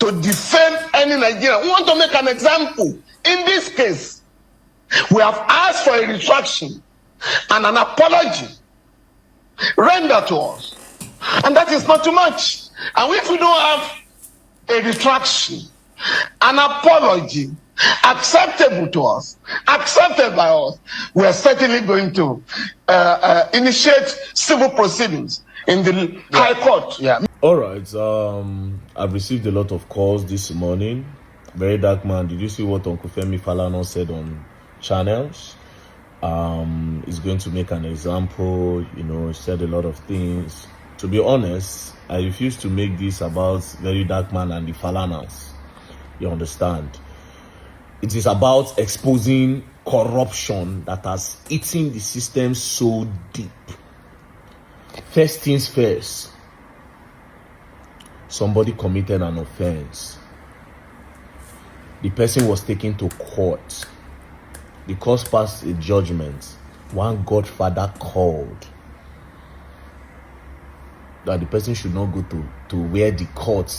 to defend any Nigerian. We want to make an example. In this case, we have asked for a retraction and an apology rendered to us. And that is not too much. And if we don't have a retraction, an apology acceptable to us, accepted by us, we are certainly going to initiate civil proceedings in the High Court. Yeah. All right. I've received a lot of calls this morning. Very dark man. Did you see what Uncle Femi Falana said on channels? He's going to make an example. You know, he said a lot of things. To be honest, I refuse to make this about very dark man and the Falanas. You understand? It is about exposing corruption that has eaten the system so deep. First things first, somebody committed an offense. The person was taken to court. The court passed a judgment. One godfather called that the person should not go to where the court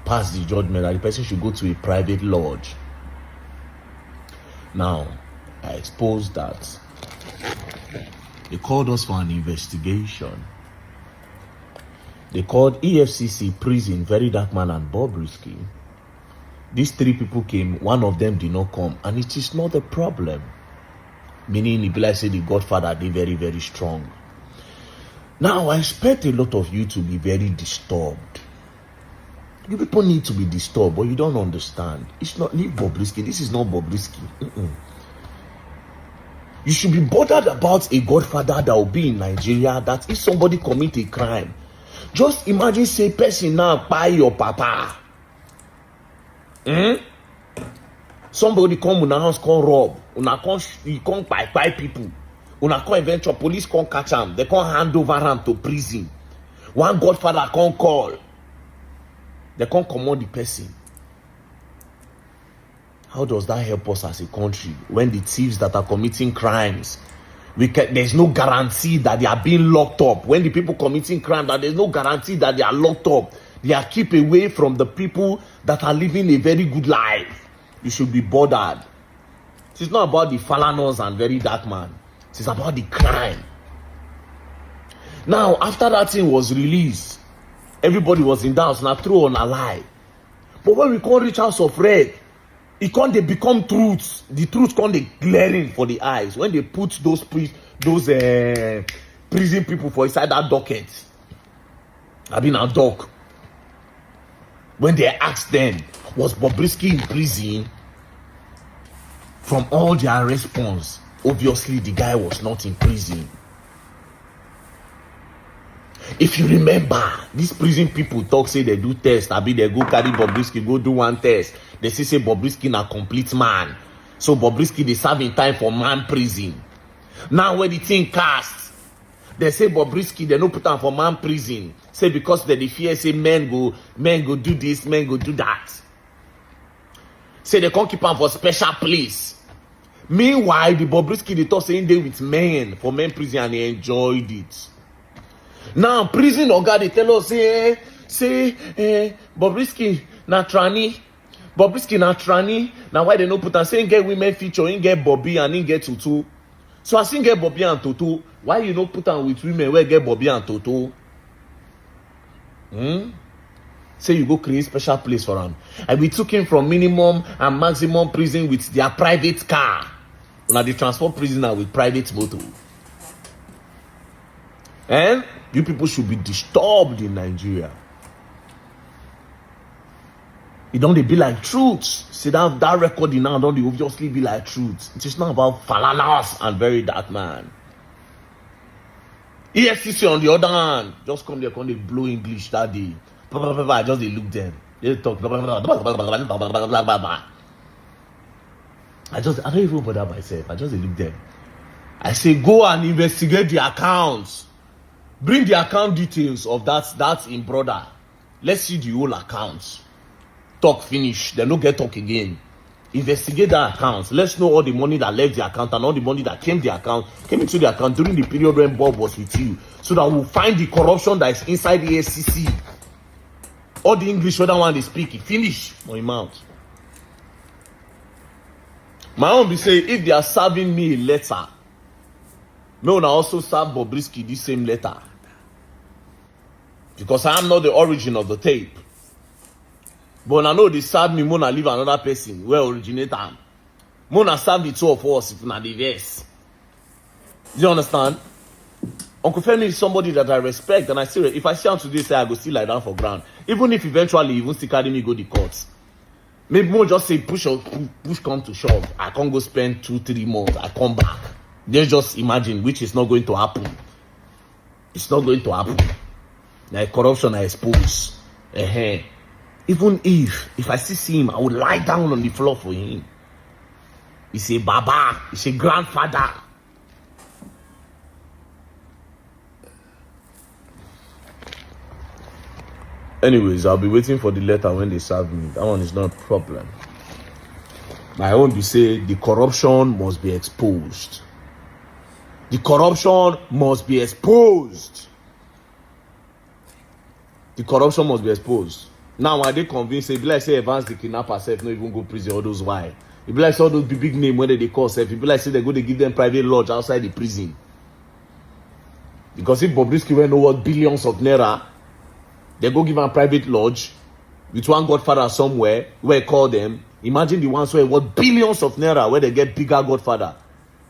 passed the judgment, that the person should go to a private lodge. Now, I exposed that. They called us for an investigation. They called EFCC, prison, very dark man, and Bobrisky. These three people came, one of them did not come, and it is not a problem. Meaning, if I say the Godfather, they very, very strong. Now, I expect a lot of you to be very disturbed. You people need to be disturbed, but you don't understand. It's not leave Bobrisky. This is not Bobrisky. You should be bothered about a godfather that will be in Nigeria, that if somebody commit a crime, just imagine say person now buy your papa. Somebody come una house, come rob, una come buy people, una come eventually police come catch him, they come hand over him to prison. One godfather come call, they come command the person. How does that help us as a country when the thieves that are committing crimes, there's no guarantee that they are being locked up? When the people committing crime, that there's no guarantee that they are locked up. They are kept away from the people that are living a very good life. You should be bothered. It's not about the Falanas and very dark man. It's about the crime. Now, after that thing was released, everybody was in doubt. Now, true or not lie. But when we can't reach House of Red, it can't they become truths. The truth can't they glaring for the eyes. When they put those prison people for inside that docket, I mean a dock. When they asked them, was Bobrisky in prison? From all their response, obviously the guy was not in prison. If you remember, these prison people talk, say they do test. I mean, they go carry Bobrisky, go do one test. They say Bobrisky na complete man. So Bobrisky, they serve in time for man prison. Now when the thing cast, they say Bobrisky, they no put him for man prison. Say because they fear, say men go do this, men go do that. Say they can't keep him for special place. Meanwhile, the Bobrisky, they talk saying they with men for men prison and they enjoyed it. Now, prison oga they tell us say Bobrisky na tranny. Bobrisky na tranny. Now why they no put and say get women feature, in get Bobby and in get Tutu. So as in get Bobby and Tutu, why you no put on with women where get Bobby and Tutu? Say you go create special place for them. And we took him from minimum and maximum prison with their private car. Now they transport prisoner with private motor. And you people should be disturbed in Nigeria. It don't be like truth. See that recording now don't obviously be like truth. It is not about Falanas and very dark man. EFCC on the other hand, just come there, come they blow English that day. I just they look them. They talk. I don't even bother myself. I just they look them. I say go and investigate the accounts. Bring the account details of that's in brother. Let's see the whole accounts. Talk finish. Then no get talk again. Investigate that account. Let's know all the money that left the account and all the money that came into the account during the period when Bob was with you, so that we'll find the corruption that is inside the efcc. All the English other one they speak, it finish for your mouth. My own be say, if they are serving me a letter, me will also serve Bobrisky this same letter. Because I am not the origin of the tape. But I know they serve me, Mona leave another person where originate am. Mona serve the two of us if not the verse. Do you understand? Uncle Femi is somebody that I respect, and I say if I see him today, say I go still lie down for ground. Even if eventually even still carry me go the courts. Maybe more just say push come to shove. I can't go spend 2-3 months. I come back. Then just imagine, which is not going to happen. It's not going to happen. Like corruption I expose. Even if I still see him, I would lie down on the floor for him. He's a baba. He's a grandfather. Anyways, I'll be waiting for the letter when they serve me. That one is not a problem. My own be say the corruption must be exposed. The corruption must be exposed. The corruption must be exposed. Now, are they convinced? If like say Evans the kidnapper self, not even go prison, all those why? If like all those big name when they call self, if like say they go to give them private lodge outside the prison. Because if Bobrisky will know what billions of naira, they go give them private lodge with one godfather somewhere where call them. Imagine the ones where what billions of naira where they get bigger godfather.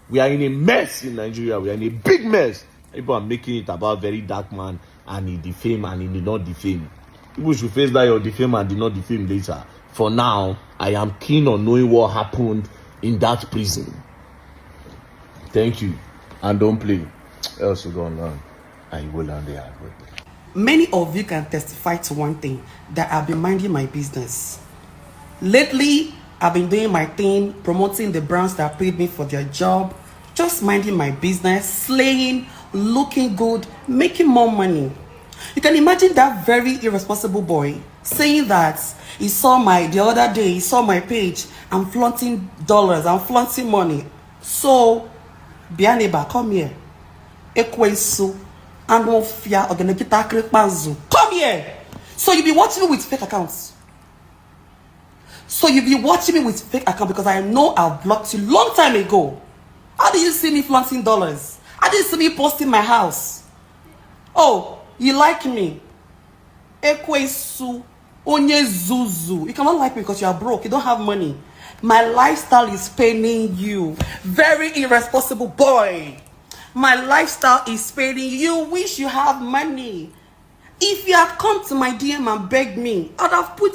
We are in a mess in Nigeria. We are in a big mess. People are making it about very dark man and he defame and he did not defame. People should face that your defame and did not defame later. For now, I am keen on knowing what happened in that prison. Thank you. And don't play. Else you go on. I will land there. Many of you can testify to one thing, that I've been minding my business. Lately, I've been doing my thing, promoting the brands that paid me for their job, just minding my business, slaying, looking good, making more money. You can imagine that very irresponsible boy saying that the other day, he saw my page, I'm flaunting dollars, I'm flaunting money. So, Bianeba, come here. Ekwesu. And won't fear or gonna get come here. So you be watching me with fake accounts. So you be watching me with fake account because I know I've blocked you long time ago. How did you see me flaunting dollars? How did you see me posting my house? Oh, you like me? Ekwesu onye zuzu. You cannot like me because you are broke. You don't have money. My lifestyle is paining you. Very irresponsible boy. My lifestyle is paying you. Wish you have money. If you had come to my DM and begged me, I'd have put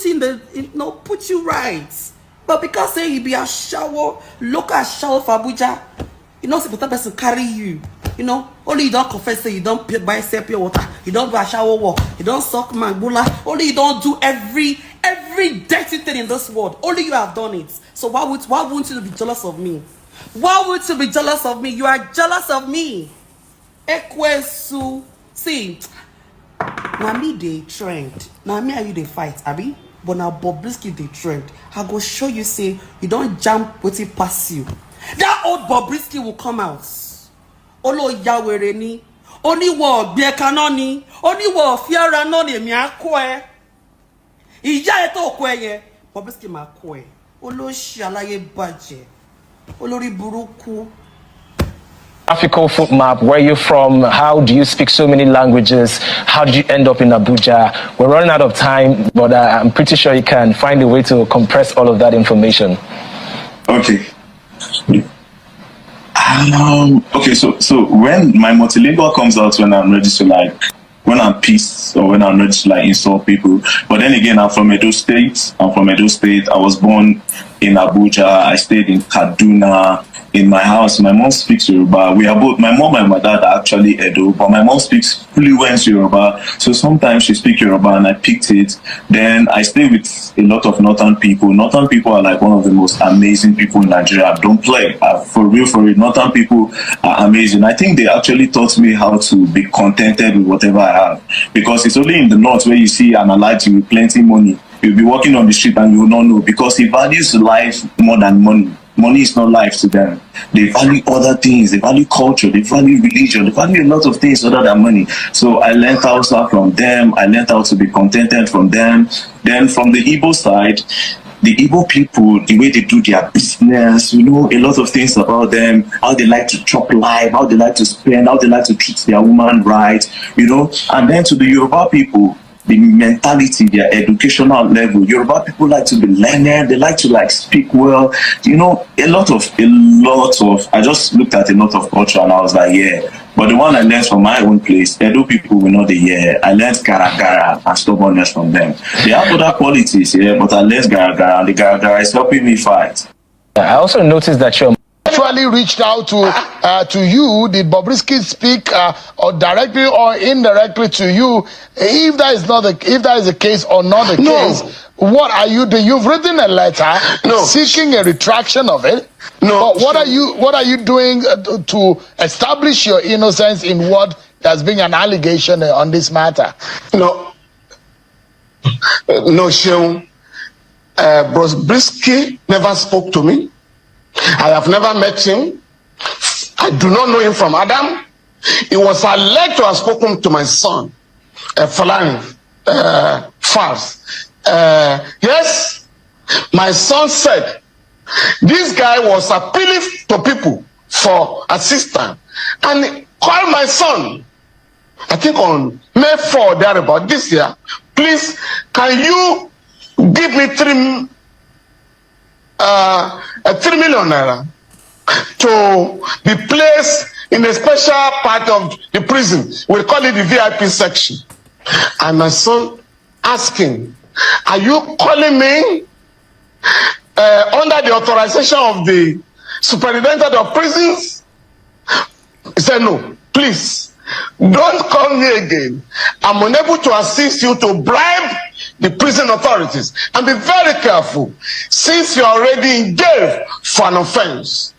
put you right. But because say you be a shower, look at shower for Abuja, see the person carry you. Only you don't confess say you don't buy pure water, you don't buy shower water, you don't suck mangbula, only you don't do every dirty thing in this world. Only you have done it. So why won't you be jealous of me? Why would you be jealous of me? You are jealous of me. Ekwesu. See, now me they trend. Now me and you they fight, Abi. But now Bobrisky they trend. I go show you say you don't jump with it past you. That old Bobrisky will come out. Olo yawereni. Only war be kanoni. Only war fiara noni mi akwe. Ija eto kweye. Bobrisky ma kwe. Olo shalaye baje. Graphical foot map, where you're from, how do you speak so many languages, how did you end up in Abuja? We're running out of time, but I'm pretty sure you can find a way to compress all of that information. Okay. Okay, so when my multilingual comes out, when I'm ready to when I'm pissed or when I'm ready to insult people. But then again, I'm from Edo State. I was born in Abuja. I stayed in Kaduna. In my house, my mom speaks Yoruba. We are both, my mom and my dad are actually Edo, but my mom speaks fluent Yoruba. So sometimes she speaks Yoruba and I picked it. Then I stay with a lot of Northern people. Northern people are one of the most amazing people in Nigeria. Don't play. For real. Northern people are amazing. I think they actually taught me how to be contented with whatever I have. Because it's only in the North where you see an Alhaji with plenty money. You'll be walking on the street and you will not know, because he values life more than money. money is not life to them. They value other things. They value culture. They value religion. They value a lot of things other than money. So I learned also from them. I learned how to be contented from them. Then from the Igbo side, the Igbo people, the way they do their business, you know, a lot of things about them, how they like to chop life, how they like to spend, how they like to treat their woman right, you know. And then to the Yoruba people, the mentality, their educational level. Yoruba people like to be learned, they like to like speak well, you know, a lot of, I just looked at a lot of culture and I was like, yeah. But the one I learned from my own place, Edo people will know the year. I learned gara and stubbornness from them. They have other qualities, yeah, but I learned gara and the gara is helping me fight. I also noticed that you're Actually reached out to you. Did Bobrisky speak or directly or indirectly to you? If that is the case or not the case, what are you doing? You've written a letter seeking a retraction of it. No. But what are you doing to establish your innocence in what has been an allegation on this matter? No, Seun. Bobrisky never spoke to me. I have never met him. I do not know him from Adam. He was alleged to have spoken to my son, Falana, falz. Yes, my son said this guy was appealing to people for assistance and he called my son, I think on May 4 thereabout this year. Please, can you give me 3 million naira to be placed in a special part of the prison? We call it the VIP section. And my son asking, are you calling me under the authorization of the superintendent of prisons? He said, no, please, don't call me again. I'm unable to assist you to bribe the prison authorities. And be very careful, since you're already in jail for an offense.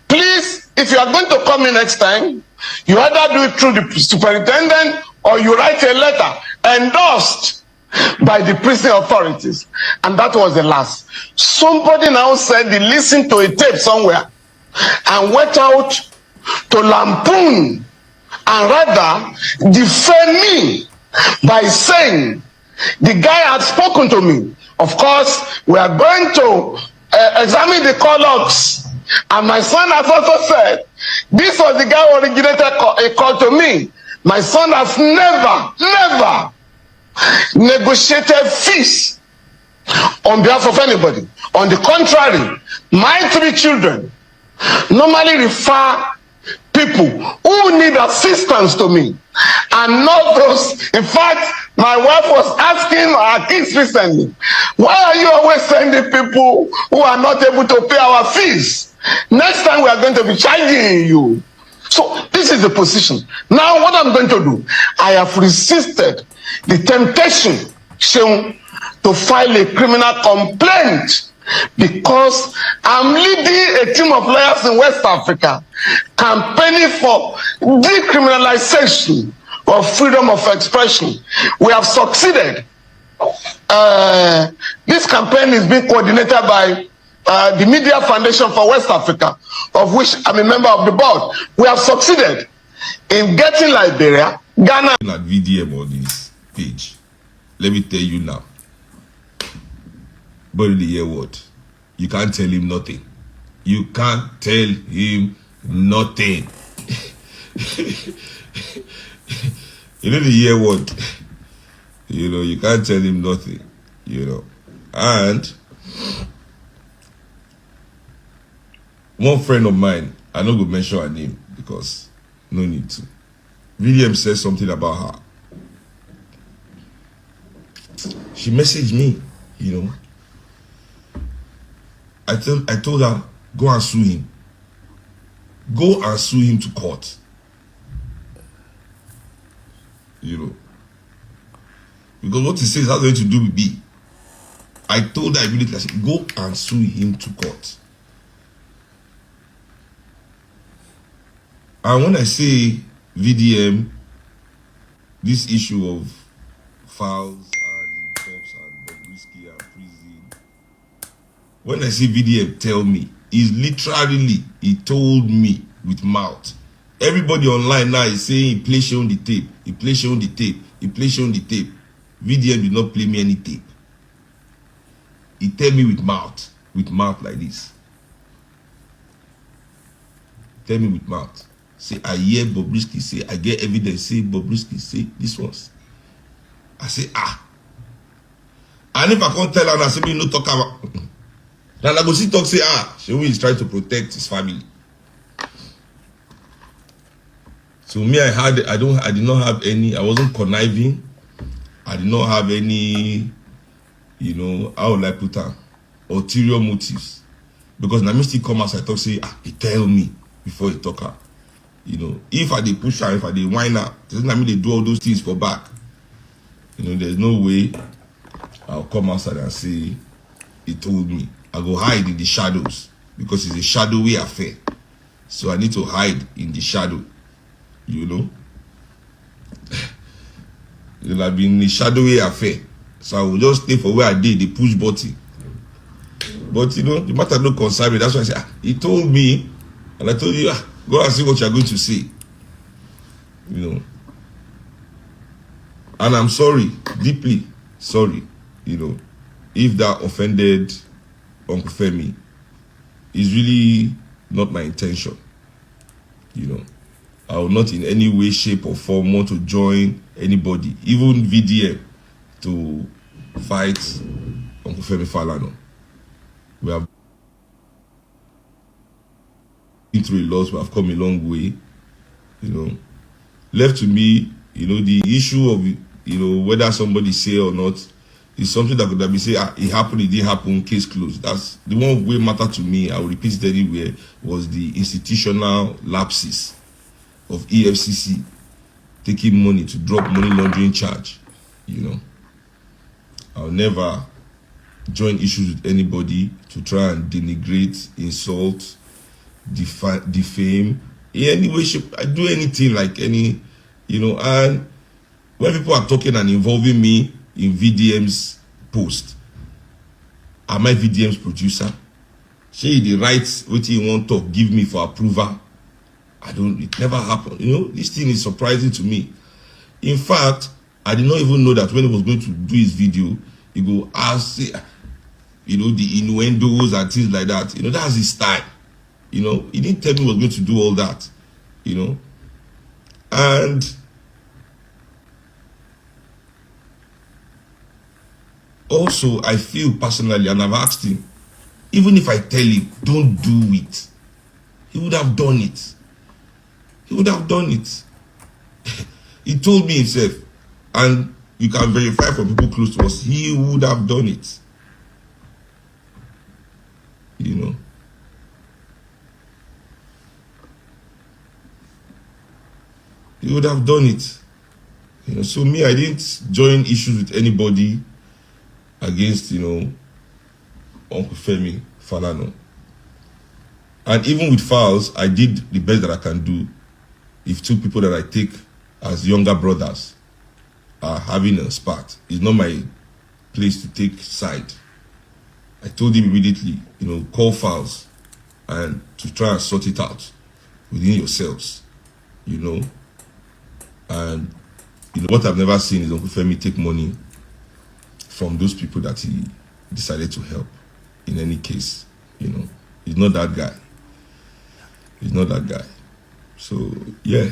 Please, if you are going to come in next time, you either do it through the superintendent or you write a letter endorsed by the prison authorities. And that was the last. Somebody now said he listened to a tape somewhere and went out to lampoon and rather defame me by saying the guy had spoken to me. Of course, we are going to examine the call logs. And my son has also said, this was the guy who originated a call to me. My son has never negotiated fees on behalf of anybody. On the contrary, my 3 children normally refer people who need assistance to me and not those. In fact, my wife was asking our kids recently, why are you always sending people who are not able to pay our fees? Next time we are going to be charging you. So this is the position. Now what I'm going to do, I have resisted the temptation, Seun, to file a criminal complaint because I'm leading a team of lawyers in West Africa campaigning for decriminalization of freedom of expression. We have succeeded. This campaign is being coordinated by the Media Foundation for West Africa, of which I'm a member of the board. We have succeeded in getting Liberia, Ghana. At VDM on this page, let me tell you now. But in the year what? You can't tell him nothing. You can't tell him nothing. You know the year what? You know, you can't tell him nothing. You know. And one friend of mine, I not going to mention her name because no need to. VDM said something about her. She messaged me, you know. I told her, go and sue him. Go and sue him to court. You know. Because what he says has nothing to do with me. I told her immediately, I said, go and sue him to court. And when I say VDM, this issue of falz and cops and Bobrisky and prison, when I see VDM tell me is literally, he told me with mouth. Everybody online now is saying he plays on the tape. He plays on the tape. He plays on the tape. VDM did not play me any tape. He tell me with mouth like this. Tell me with mouth. Say, I hear Bobrisky say, I get evidence, say Bobrisky say this ones. I say, ah. And if I can't tell her, I say, me no talk about. Then I go see talk, say, ah, Seun is trying to protect his family. So me, I did not have any, I wasn't conniving. I did not have any, you know, how would I put that, ulterior motives. Because now me still come outside talk, say, ah, he tell me before he talk her. You know, if I did push her, if I did whine her, doesn't mean they do all those things for back. You know, there's no way I'll come outside and say, he told me. I go hide in the shadows because it's a shadowy affair. So I need to hide in the shadow, you know. It'll have been a shadowy affair. So I will just stay for where I did the push button. But you know, the matter don't concern me. That's why I say, ah, he told me, and I told you, ah, go and see what you're going to say. You know. And I'm sorry, deeply sorry, you know, if that offended Uncle Femi. Is really not my intention. You know, I will not in any way, shape or form want to join anybody, even VDM, to fight Uncle Femi Falana. We have been through a lot, we have come a long way, you know. Left to me, you know, the issue of, you know, whether somebody say or not, is something that could be say, ah, it happened, it didn't happen, case closed. That's the one way matter to me, I will repeat it anywhere, was the institutional lapses of EFCC taking money to drop money laundering charge. You know, I'll never join issues with anybody to try and denigrate, insult, defame in any way, shape. I do anything like any, you know. And when people are talking and involving me in VDM's post, am I VDM's producer? Say the rights what you want to give me for approval. I don't, it never happened. You know, this thing is surprising to me. In fact, I did not even know that when he was going to do his video, he go ask, you know, the innuendos and things like that. You know, that's his style. You know, he didn't tell me he was going to do all that. You know, and also I feel personally, and I've asked him, even if I tell him don't do it, he would have done it. He would have done it. He told me himself, and you can verify from people close to us, he would have done it. You know. He would have done it. You know, so me, I didn't join issues with anybody against, you know, Uncle Femi Falana. And even with falz, I did the best that I can do. If two people that I take as younger brothers are having a spat, it's not my place to take side. I told him immediately, you know, call falz and to try and sort it out within yourselves, you know. And you know what I've never seen is Uncle Femi take money from those people that he decided to help. In any case, you know, he's not that guy. He's not that guy. So yeah.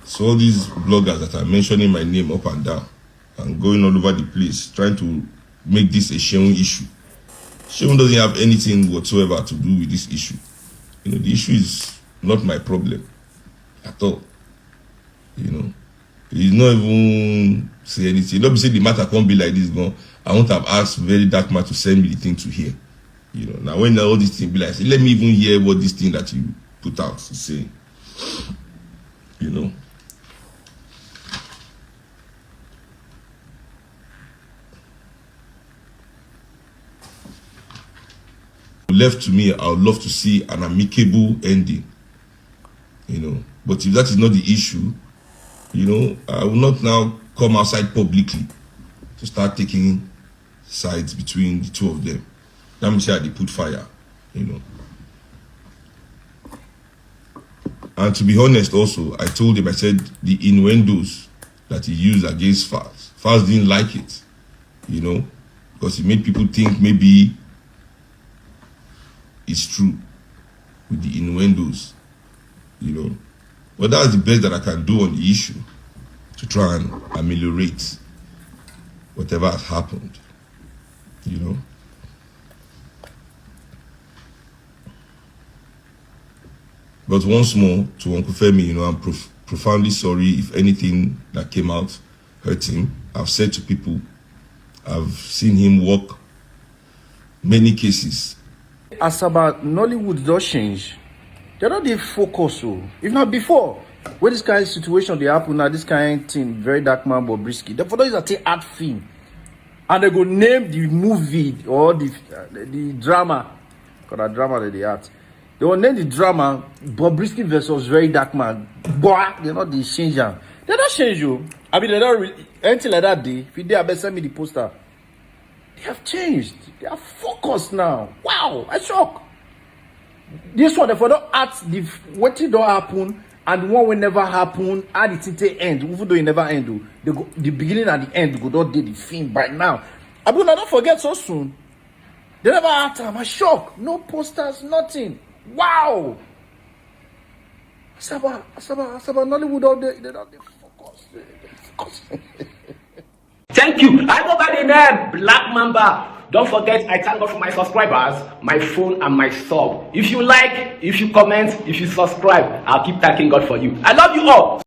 So all these bloggers that are mentioning my name up and down and going all over the place trying to make this a Seun issue. Seun doesn't have anything whatsoever to do with this issue. You know, the issue is not my problem at all. You know, he's not even say anything. Don't be say the matter can't be like this. Go, I won't have asked very dark man to send me the thing to hear. You know, now when all these things be like, say, let me even hear what this thing that you put out to say. You know. Left to me, I would love to see an amicable ending. You know, but if that is not the issue, you know, I will not now come outside publicly to start taking sides between the two of them. Let me say they put fire, you know. And to be honest also, I told him, I said the innuendos that he used against Falz didn't like it, you know, because it made people think maybe it's true with the innuendos, you know. But that's the best that I can do on the issue to try and ameliorate whatever has happened, you know. But once more, to Uncle Femi, you know, I'm profoundly sorry if anything that came out hurt him. I've said to people, I've seen him work many cases. As about Nollywood does change, they don't dey focus. So if not before, when this kind of situation they happen now, this kind of thing, very dark man Bobrisky, the photo is a art film, and they go name the movie or the drama, because the drama that they act. They will name the drama Bobrisky versus Very Dark Man. Boy, they're not the change. They don't change you. I mean, they don't really, anything like that day. If you dare send me the poster, they have changed. They are focused now. Wow, I shock. This one, if I don't act the what it don't happen and the one will never happen, and it till end, even though it never end, the beginning and the end go don't do the film by now. I mean, don't forget so soon. They never had time. I shock. No posters, nothing. Wow! Asaba, Nollywood all day, they don't focus. Thank you. I go by the name Black Mamba. Don't forget, I thank God for my subscribers, my phone, and my sub. If you like, if you comment, if you subscribe, I'll keep thanking God for you. I love you all.